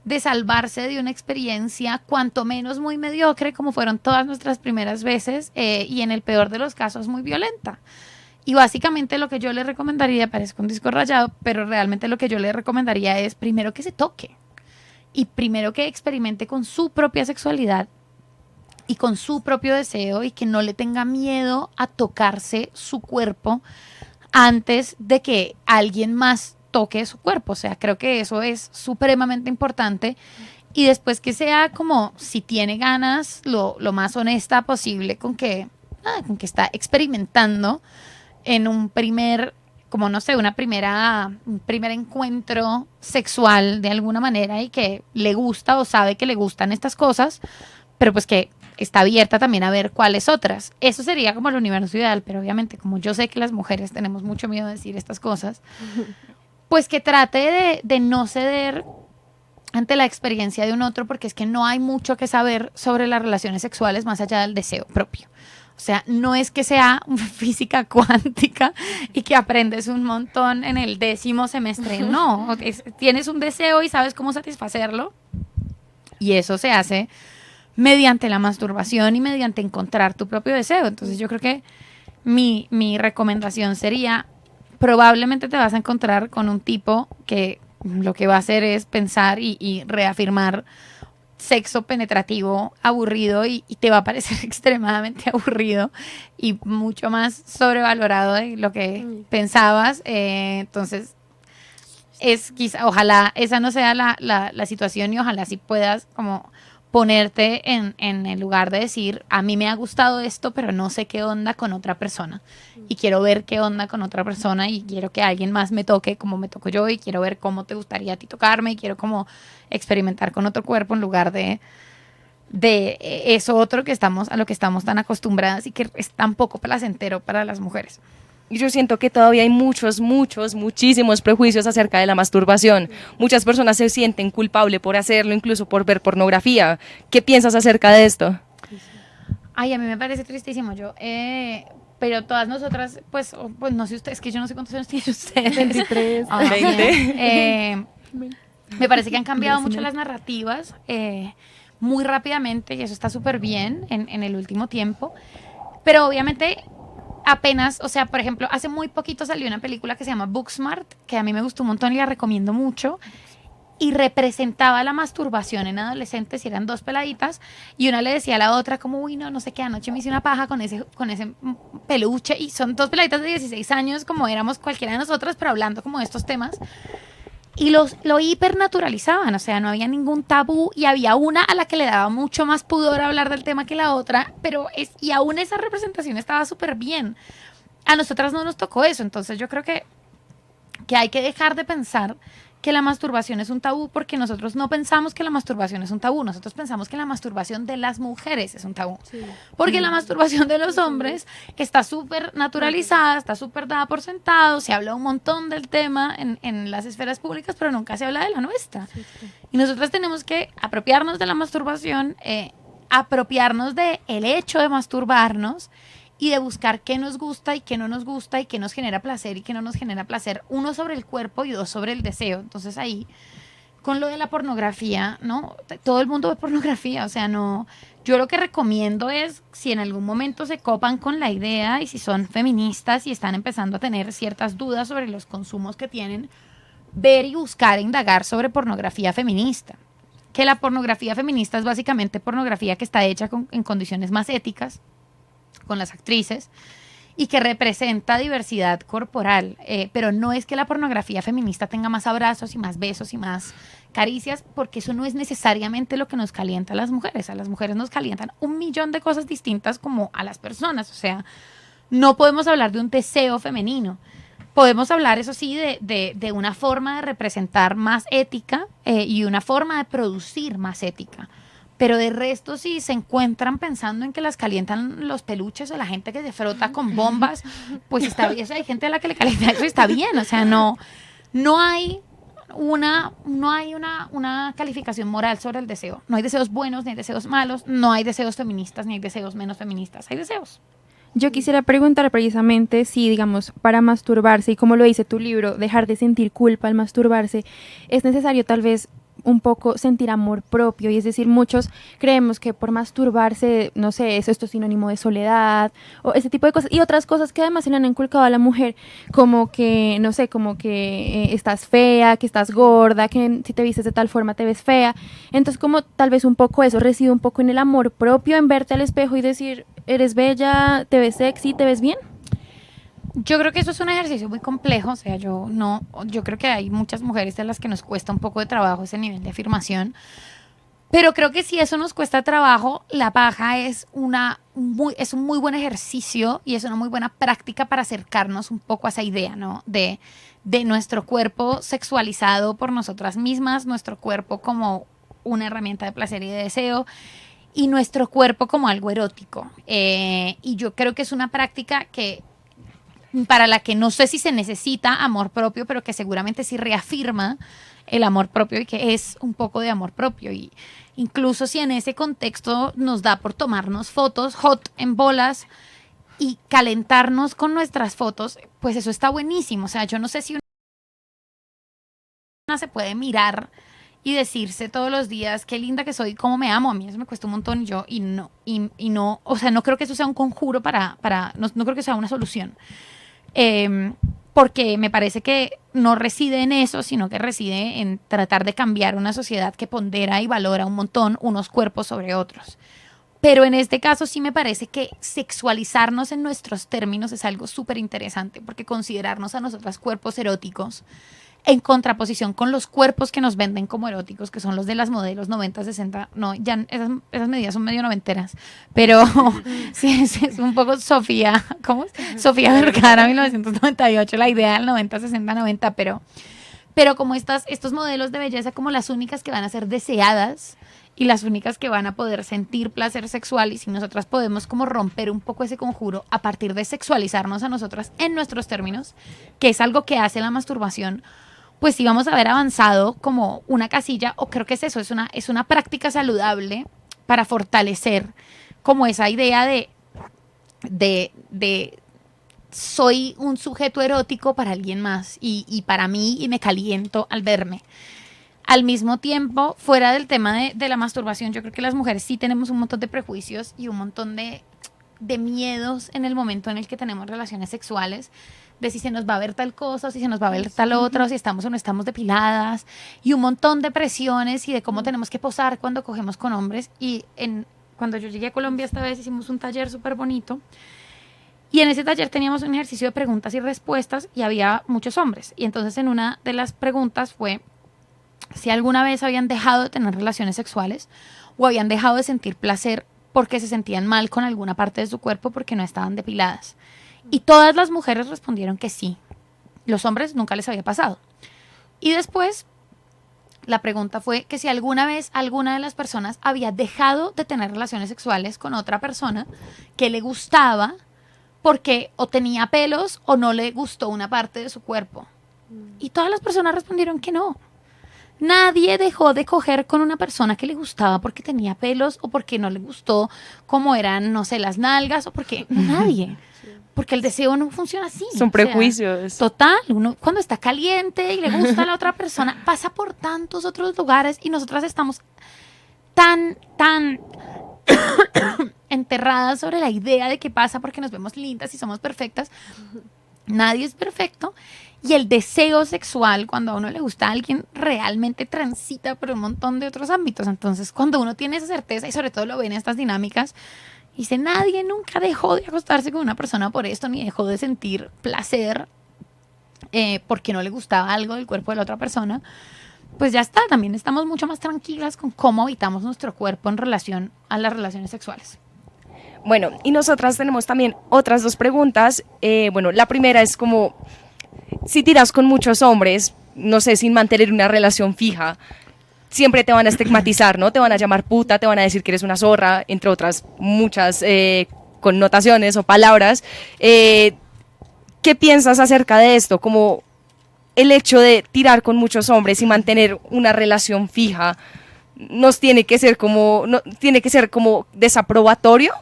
de salvarse de una experiencia cuanto menos muy mediocre, como fueron todas nuestras primeras veces, y en el peor de los casos muy violenta. Y básicamente lo que yo le recomendaría, parezco un disco rayado, pero realmente lo que yo le recomendaría es primero que se toque y primero que experimente con su propia sexualidad y con su propio deseo y que no le tenga miedo a tocarse su cuerpo antes de que alguien más toque su cuerpo. O sea, creo que eso es supremamente importante. Y después que sea como, si tiene ganas, lo más honesta posible con que está experimentando en un primer, como no sé, un primer encuentro sexual de alguna manera y que le gusta o sabe que le gustan estas cosas, pero pues que está abierta también a ver cuáles otras. Eso sería como el universo ideal, pero obviamente como yo sé que las mujeres tenemos mucho miedo de decir estas cosas, pues que trate de no ceder ante la experiencia de un otro, porque es que no hay mucho que saber sobre las relaciones sexuales más allá del deseo propio. O sea, no es que sea física cuántica y que aprendes un montón en el 10º semestre, no, tienes un deseo y sabes cómo satisfacerlo y eso se hace mediante la masturbación y mediante encontrar tu propio deseo. Entonces yo creo que mi recomendación sería, probablemente te vas a encontrar con un tipo que lo que va a hacer es pensar y reafirmar sexo penetrativo aburrido y te va a parecer extremadamente aburrido y mucho más sobrevalorado de lo que pensabas. Entonces, ojalá esa no sea la situación y ojalá sí puedas como ponerte en el lugar de decir, a mí me ha gustado esto, pero no sé qué onda con otra persona. Y quiero ver qué onda con otra persona y quiero que alguien más me toque como me toco yo y quiero ver cómo te gustaría a ti tocarme y quiero como experimentar con otro cuerpo en lugar de eso otro a lo que estamos tan acostumbradas y que es tan poco placentero para las mujeres. Y yo siento que todavía hay muchísimos prejuicios acerca de la masturbación. Muchas personas se sienten culpables por hacerlo, incluso por ver pornografía. ¿Qué piensas acerca de esto? Ay, a mí me parece tristísimo. Pero todas nosotras, pues no sé ustedes, que yo no sé cuántos años tienen ustedes. 23. Ah, 20. Me parece que han cambiado mucho las narrativas muy rápidamente y eso está súper bien en el último tiempo. Pero obviamente apenas, o sea, por ejemplo, hace muy poquito salió una película que se llama Booksmart, que a mí me gustó un montón y la recomiendo mucho. y representaba la masturbación en adolescentes y eran dos peladitas y una le decía a la otra como, uy, no sé qué, anoche me hice una paja con ese peluche y son dos peladitas de 16 años como éramos cualquiera de nosotras, pero hablando como de estos temas y lo hipernaturalizaban, o sea, no había ningún tabú y había una a la que le daba mucho más pudor hablar del tema que la otra, y aún esa representación estaba súper bien. A nosotras no nos tocó eso, entonces yo creo que hay que dejar de pensar que la masturbación es un tabú porque nosotros no pensamos que la masturbación es un tabú, nosotros pensamos que la masturbación de las mujeres es un tabú. Porque la masturbación de los hombres está súper naturalizada, está súper dada por sentado, se habla un montón del tema en las esferas públicas, pero nunca se habla de la nuestra. Y nosotros tenemos que apropiarnos de la masturbación, apropiarnos del hecho de masturbarnos y de buscar qué nos gusta y qué no nos gusta y qué nos genera placer y qué no nos genera placer, uno sobre el cuerpo y dos sobre el deseo. Entonces ahí, con lo de la pornografía, ¿no? Todo el mundo ve pornografía, o sea, no, yo lo que recomiendo es, si en algún momento se copan con la idea y si son feministas y están empezando a tener ciertas dudas sobre los consumos que tienen, ver y buscar e indagar sobre pornografía feminista. Que la pornografía feminista es básicamente pornografía que está hecha en condiciones más éticas, con las actrices y que representa diversidad corporal, pero no es que la pornografía feminista tenga más abrazos y más besos y más caricias, porque eso no es necesariamente lo que nos calienta a las mujeres nos calientan un millón de cosas distintas como a las personas, o sea, no podemos hablar de un deseo femenino, podemos hablar, eso sí, de una forma de representar más ética y una forma de producir más ética. Pero de resto, si se encuentran pensando en que las calientan los peluches o la gente que se frota con bombas, pues está bien. O sea, hay gente a la que le calienta eso y está bien. O sea, no hay una calificación moral sobre el deseo. No hay deseos buenos ni hay deseos malos. No hay deseos feministas ni hay deseos menos feministas. Hay deseos. Yo quisiera preguntar precisamente si, digamos, para masturbarse, y como lo dice tu libro, dejar de sentir culpa al masturbarse, es necesario tal vez un poco sentir amor propio, y es decir, muchos creemos que por masturbarse, no sé, esto es sinónimo de soledad o ese tipo de cosas, y otras cosas que además se le han inculcado a la mujer, como que, no sé, como que estás fea, que estás gorda, que si te vistes de tal forma te ves fea. Entonces, como tal vez un poco eso reside un poco en el amor propio, en verte al espejo y decir, eres bella, te ves sexy, te ves bien. Yo creo que eso es un ejercicio muy complejo, o sea, yo creo que hay muchas mujeres a las que nos cuesta un poco de trabajo ese nivel de afirmación, pero creo que si eso nos cuesta trabajo, la paja es un muy buen ejercicio y es una muy buena práctica para acercarnos un poco a esa idea, ¿no? De nuestro cuerpo sexualizado por nosotras mismas, nuestro cuerpo como una herramienta de placer y de deseo, y nuestro cuerpo como algo erótico. Y yo creo que es una práctica para la que no sé si se necesita amor propio, pero que seguramente sí reafirma el amor propio y que es un poco de amor propio. Y incluso si en ese contexto nos da por tomarnos fotos hot en bolas y calentarnos con nuestras fotos, pues eso está buenísimo. O sea, yo no sé si una se puede mirar y decirse todos los días qué linda que soy, cómo me amo. A mí eso me cuesta un montón y no, o sea, no creo que eso sea un conjuro no creo que sea una solución. Porque me parece que no reside en eso, sino que reside en tratar de cambiar una sociedad que pondera y valora un montón unos cuerpos sobre otros. Pero en este caso sí me parece que sexualizarnos en nuestros términos es algo súper interesante, porque considerarnos a nosotras cuerpos eróticos en contraposición con los cuerpos que nos venden como eróticos, que son los de las modelos 90, 60, no, ya esas medidas son medio noventeras, pero sí, es un poco Sofía, ¿cómo es? Sofía Vergara, 1998, la idea del 90, 60, 90, pero como estos modelos de belleza como las únicas que van a ser deseadas y las únicas que van a poder sentir placer sexual, y si nosotras podemos como romper un poco ese conjuro a partir de sexualizarnos a nosotras en nuestros términos, que es algo que hace la masturbación, pues sí vamos a haber avanzado como una casilla, o creo que es eso, es una práctica saludable para fortalecer como esa idea de soy un sujeto erótico para alguien más y para mí, y me caliento al verme. Al mismo tiempo, fuera del tema de la masturbación, yo creo que las mujeres sí tenemos un montón de prejuicios y un montón de miedos en el momento en el que tenemos relaciones sexuales, de si se nos va a ver tal cosa, o si se nos va a ver tal otra, o si estamos o no estamos depiladas, y un montón de presiones y de cómo tenemos que posar cuando cogemos con hombres. Y cuando yo llegué a Colombia esta vez hicimos un taller súper bonito, y en ese taller teníamos un ejercicio de preguntas y respuestas y había muchos hombres. Y entonces en una de las preguntas fue si alguna vez habían dejado de tener relaciones sexuales o habían dejado de sentir placer porque se sentían mal con alguna parte de su cuerpo porque no estaban depiladas. Y todas las mujeres respondieron que sí. Los hombres nunca les había pasado. Y después la pregunta fue que si alguna vez alguna de las personas había dejado de tener relaciones sexuales con otra persona que le gustaba porque o tenía pelos o no le gustó una parte de su cuerpo. Y todas las personas respondieron que no. Nadie dejó de coger con una persona que le gustaba porque tenía pelos o porque no le gustó cómo eran, no sé, las nalgas o porque nadie. Porque el deseo no funciona así. Son prejuicios. Total, uno cuando está caliente y le gusta a la otra persona pasa por tantos otros lugares y nosotras estamos tan enterradas sobre la idea de qué pasa porque nos vemos lindas y somos perfectas. Nadie es perfecto. Y el deseo sexual, cuando a uno le gusta a alguien, realmente transita por un montón de otros ámbitos. Entonces, cuando uno tiene esa certeza, y sobre todo lo ve en estas dinámicas, dice, nadie nunca dejó de acostarse con una persona por esto, ni dejó de sentir placer porque no le gustaba algo del cuerpo de la otra persona, pues ya está. También estamos mucho más tranquilas con cómo habitamos nuestro cuerpo en relación a las relaciones sexuales. Bueno, y nosotras tenemos también otras dos preguntas. Bueno, la primera es como, si tiras con muchos hombres, no sé, sin mantener una relación fija, siempre te van a estigmatizar, ¿no? Te van a llamar puta, te van a decir que eres una zorra, entre otras muchas connotaciones o palabras. ¿Qué piensas acerca de esto? Como el hecho de tirar con muchos hombres y mantener una relación fija, tiene que ser como desaprobatorio.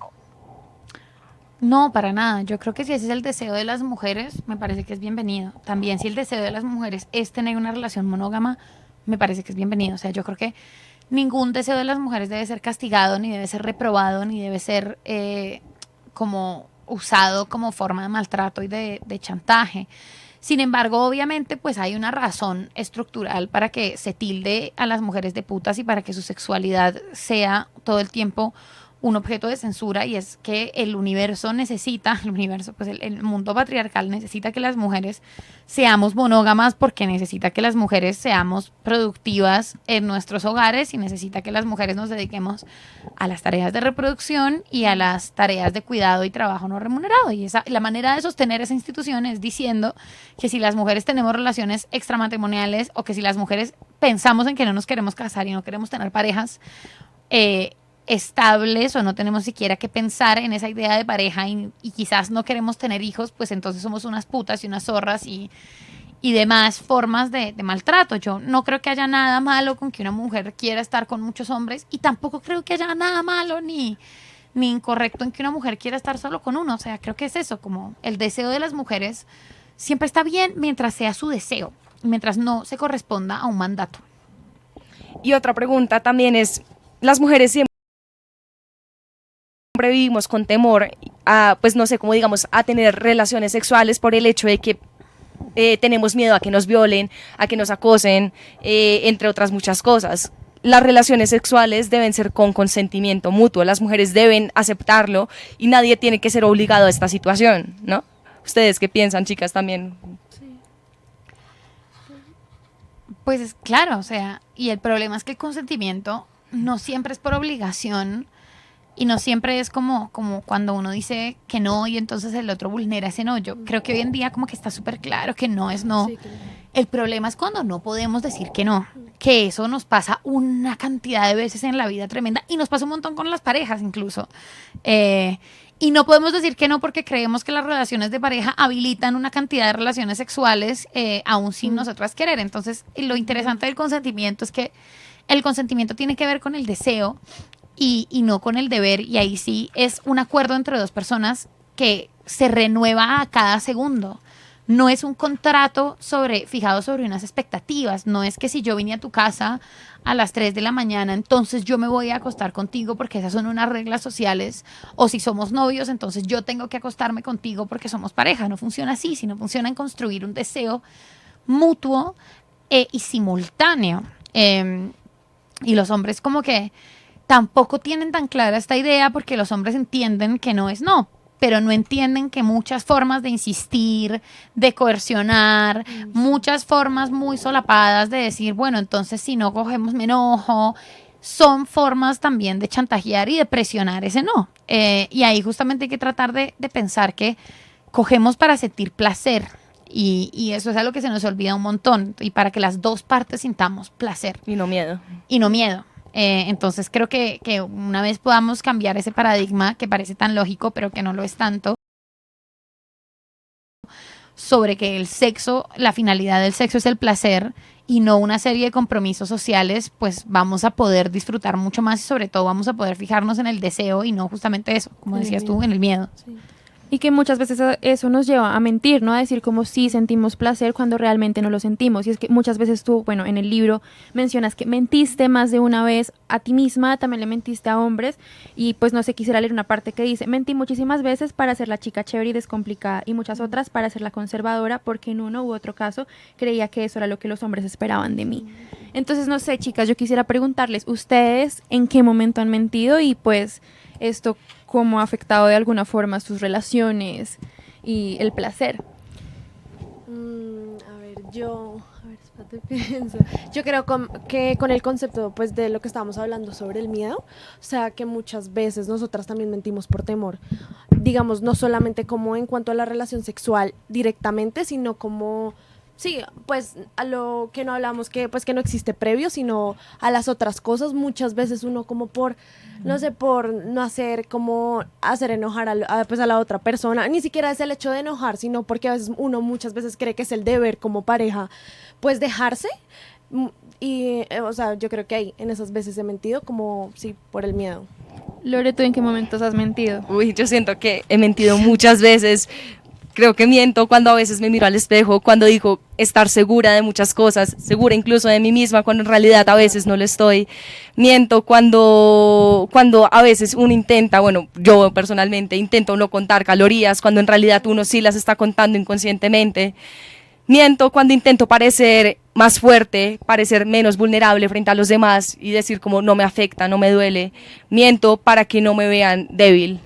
No, para nada. Yo creo que si ese es el deseo de las mujeres, me parece que es bienvenido. También si el deseo de las mujeres es tener una relación monógama, me parece que es bienvenido. O sea, yo creo que ningún deseo de las mujeres debe ser castigado, ni debe ser reprobado, ni debe ser como usado como forma de maltrato y de chantaje. Sin embargo, obviamente, pues hay una razón estructural para que se tilde a las mujeres de putas y para que su sexualidad sea todo el tiempo un objeto de censura, y es que el universo, pues el mundo patriarcal necesita que las mujeres seamos monógamas porque necesita que las mujeres seamos productivas en nuestros hogares y necesita que las mujeres nos dediquemos a las tareas de reproducción y a las tareas de cuidado y trabajo no remunerado. Y la manera de sostener esa institución es diciendo que si las mujeres tenemos relaciones extramatrimoniales o que si las mujeres pensamos en que no nos queremos casar y no queremos tener parejas estables o no tenemos siquiera que pensar en esa idea de pareja y quizás no queremos tener hijos, pues entonces somos unas putas y unas zorras y demás formas de maltrato. Yo no creo que haya nada malo con que una mujer quiera estar con muchos hombres y tampoco creo que haya nada malo ni incorrecto en que una mujer quiera estar solo con uno. O sea, creo que es eso, como el deseo de las mujeres siempre está bien mientras sea su deseo, mientras no se corresponda a un mandato. Y otra pregunta también es, las mujeres siempre vivimos con temor a, pues no sé, como digamos, a tener relaciones sexuales por el hecho de que tenemos miedo a que nos violen, a que nos acosen, entre otras muchas cosas. Las relaciones sexuales deben ser con consentimiento mutuo, las mujeres deben aceptarlo y nadie tiene que ser obligado a esta situación, ¿no? ¿Ustedes qué piensan, chicas, también? Pues es claro, o sea, y el problema es que el consentimiento no siempre es por obligación y no siempre es como cuando uno dice que no y entonces el otro vulnera ese no. Yo creo que hoy en día como que está súper claro que no es no. Sí, claro. El problema es cuando no podemos decir que no, que eso nos pasa una cantidad de veces en la vida tremenda y nos pasa un montón con las parejas incluso. Y no podemos decir que no porque creemos que las relaciones de pareja habilitan una cantidad de relaciones sexuales aún sin nosotras querer. Entonces, lo interesante del consentimiento es que el consentimiento tiene que ver con el deseo y no con el deber, y ahí sí es un acuerdo entre dos personas que se renueva a cada segundo. no es un contrato fijado sobre unas expectativas. No es que si yo vine a tu casa a las 3 de la mañana, entonces yo me voy a acostar contigo porque esas son unas reglas sociales. O si somos novios, entonces yo tengo que acostarme contigo porque somos pareja. No funciona así, sino funciona en construir un deseo mutuo y simultáneo. Y los hombres como que tampoco tienen tan clara esta idea porque los hombres entienden que no es no, pero no entienden que muchas formas de insistir, de coercionar, muchas formas muy solapadas de decir, bueno, entonces si no cogemos me enojo, son formas también de chantajear y de presionar ese no. Y ahí justamente hay que tratar de pensar que cogemos para sentir placer. Y eso es algo que se nos olvida un montón. Y para que las dos partes sintamos placer. Y no miedo. Y no miedo. Entonces creo que una vez podamos cambiar ese paradigma que parece tan lógico, pero que no lo es tanto, sobre que el sexo, la finalidad del sexo es el placer y no una serie de compromisos sociales, pues vamos a poder disfrutar mucho más y sobre todo vamos a poder fijarnos en el deseo y no justamente eso, como decías tú, en el miedo. Sí. Y que muchas veces eso nos lleva a mentir, ¿no? A decir como sí sentimos placer cuando realmente no lo sentimos. Y es que muchas veces tú, bueno, en el libro mencionas que mentiste más de una vez a ti misma, también le mentiste a hombres. Y pues no sé, quisiera leer una parte que dice, mentí muchísimas veces para ser la chica chévere y descomplicada y muchas otras para ser la conservadora porque en uno u otro caso creía que eso era lo que los hombres esperaban de mí. Entonces, no sé, chicas, yo quisiera preguntarles, ¿ustedes en qué momento han mentido? Y pues esto, ¿cómo ha afectado de alguna forma sus relaciones y el placer? Espérate, pienso. Yo creo que con el concepto pues de lo que estábamos hablando sobre el miedo, o sea, que muchas veces nosotras también mentimos por temor, digamos, no solamente como en cuanto a la relación sexual directamente, sino como... Sí, pues a lo que no hablamos que pues que no existe previo, sino a las otras cosas, muchas veces uno como por, no sé, por no hacer como hacer enojar pues a la otra persona, ni siquiera es el hecho de enojar, sino porque a veces uno muchas veces cree que es el deber como pareja, pues dejarse y, o sea, yo creo que ahí en esas veces he mentido como, sí, por el miedo. Lore, ¿tú en qué momentos has mentido? Uy, yo siento que he mentido muchas veces. Creo que miento cuando a veces me miro al espejo, cuando digo estar segura de muchas cosas, segura incluso de mí misma, cuando en realidad a veces no lo estoy. Miento cuando a veces uno intenta, bueno, yo personalmente intento no contar calorías, cuando en realidad uno sí las está contando inconscientemente. Miento cuando intento parecer más fuerte, parecer menos vulnerable frente a los demás y decir como no me afecta, no me duele. Miento para que no me vean débil.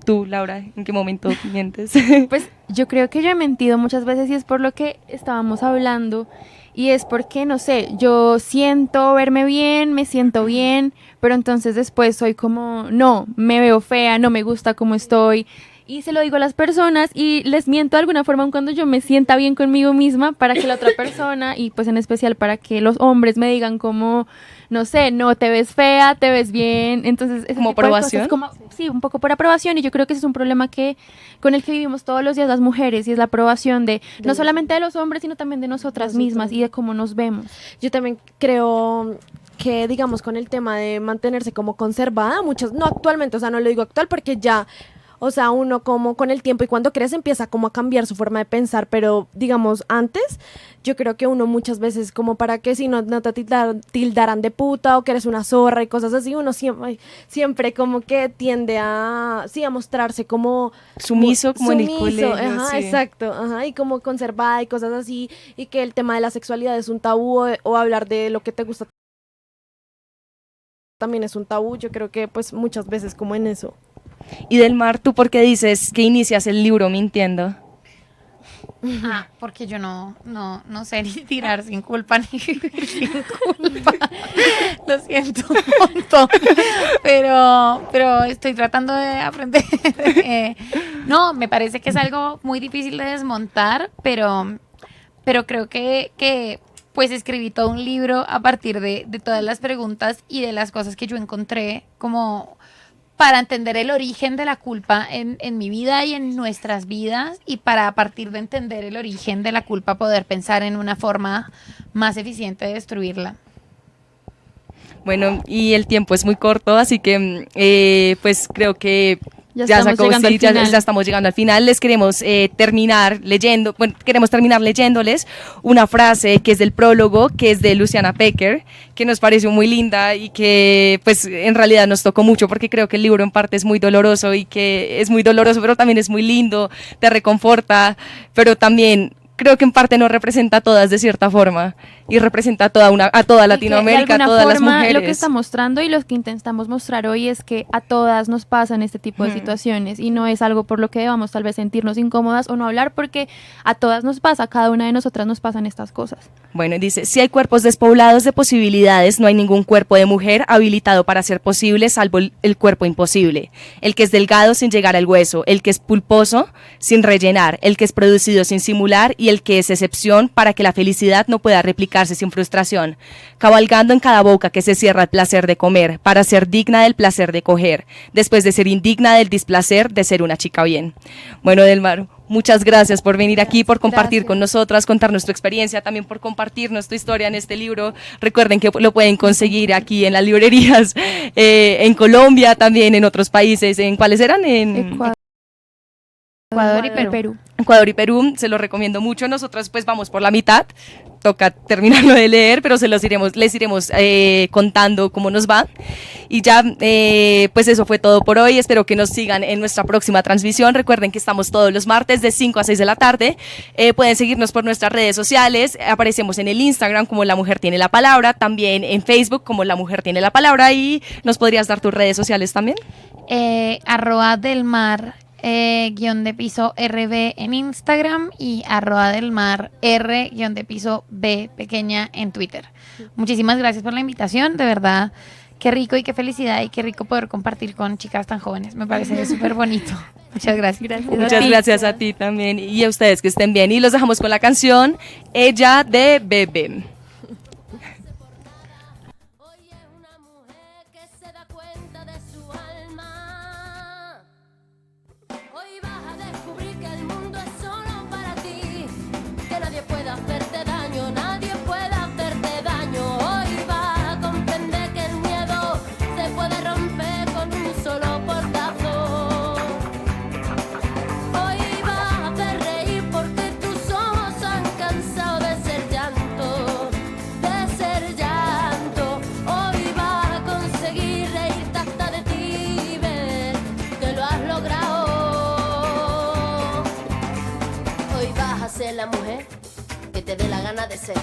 Tú, Laura, ¿en qué momento mientes? Pues yo creo que yo he mentido muchas veces y es por lo que estábamos hablando y es porque, no sé, yo siento verme bien, me siento bien, pero entonces después soy como, no, me veo fea, no me gusta cómo estoy y se lo digo a las personas y les miento de alguna forma aun cuando yo me sienta bien conmigo misma para que la otra persona y pues en especial para que los hombres me digan como, no sé, no te ves fea, te ves bien, entonces ese ¿Como tipo de aprobación? cosas, como, sí, un poco por aprobación y yo creo que ese es un problema con el que vivimos todos los días las mujeres y es la aprobación de no solamente de los hombres sino también de nosotras mismas y de cómo nos vemos. Yo también creo que, digamos, con el tema de mantenerse como conservada, muchas, no actualmente, o sea, no lo digo actual porque ya, o sea, uno como con el tiempo y cuando crece empieza como a cambiar su forma de pensar, pero digamos, antes, yo creo que uno muchas veces como para que si no te tildaran de puta o que eres una zorra y cosas así, uno siempre como que tiende a, sí, a mostrarse como... Sumiso, como en el colegio, ajá, sí. exacto, ajá, y como conservada y cosas así, y que el tema de la sexualidad es un tabú o hablar de lo que te gusta también es un tabú, yo creo que pues muchas veces como en eso. Y Del Mar, ¿tú por qué dices que inicias el libro mintiendo? Porque yo no sé ni tirar sin culpa ni vivir sin culpa. Lo siento un montón. Pero estoy tratando de aprender. No, me parece que es algo muy difícil de desmontar, pero creo que pues escribí todo un libro a partir de todas las preguntas y de las cosas que yo encontré como para entender el origen de la culpa en mi vida y en nuestras vidas y para a partir de entender el origen de la culpa poder pensar en una forma más eficiente de destruirla. Bueno, y el tiempo es muy corto, así que pues creo que Ya estamos llegando al final. Les queremos terminar leyéndoles una frase que es del prólogo, que es de Luciana Pecker, que nos pareció muy linda y que pues en realidad nos tocó mucho porque creo que el libro en parte es muy doloroso y que es muy doloroso, pero también es muy lindo, te reconforta, pero también creo que en parte nos representa a todas de cierta forma y representa a toda Latinoamérica, a todas las mujeres. Lo que está mostrando y lo que intentamos mostrar hoy es que a todas nos pasan este tipo de situaciones y no es algo por lo que debamos tal vez sentirnos incómodas o no hablar, porque a todas nos pasa, a cada una de nosotras nos pasan estas cosas. Bueno, dice, si hay cuerpos despoblados de posibilidades, no hay ningún cuerpo de mujer habilitado para ser posible, salvo el cuerpo imposible. El que es delgado sin llegar al hueso, el que es pulposo sin rellenar, el que es producido sin simular y el que es excepción para que la felicidad no pueda replicarse sin frustración, cabalgando en cada boca que se cierra el placer de comer, para ser digna del placer de coger, después de ser indigna del displacer de ser una chica bien. Bueno, Delmar, muchas gracias por venir aquí, por compartir con nosotras, contarnos tu experiencia, también por compartirnos tu historia en este libro. Recuerden que lo pueden conseguir aquí en las librerías, en Colombia, también en otros países. ¿En cuáles eran? En Ecuador y Perú. Ecuador y Perú, se lo recomiendo mucho. Nosotros pues vamos por la mitad, toca terminarlo de leer, pero les iremos contando cómo nos va. Y ya, pues eso fue todo por hoy. Espero que nos sigan en nuestra próxima transmisión. Recuerden que estamos todos los martes de 5 a 6 de la tarde. Pueden seguirnos por nuestras redes sociales. Aparecemos en el Instagram como La Mujer Tiene la Palabra, también en Facebook como La Mujer Tiene la Palabra. Y ¿nos podrías dar tus redes sociales también? @delmar _RB en Instagram y @delmar R_B pequeña en Twitter. Muchísimas gracias por la invitación, de verdad, qué rico y qué felicidad y qué rico poder compartir con chicas tan jóvenes, me parece súper bonito. Muchas gracias. Muchas gracias a ti también y a ustedes que estén bien. Y los dejamos con la canción Ella de Bebe. La mujer que te dé la gana de ser.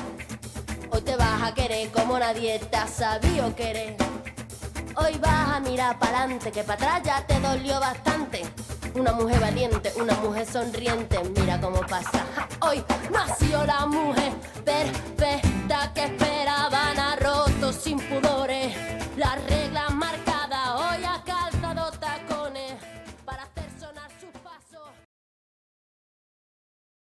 Hoy te vas a querer como nadie te ha sabido querer. Hoy vas a mirar para adelante, que para atrás ya te dolió bastante. Una mujer valiente, una mujer sonriente, mira cómo pasa. Hoy nació la mujer perfecta.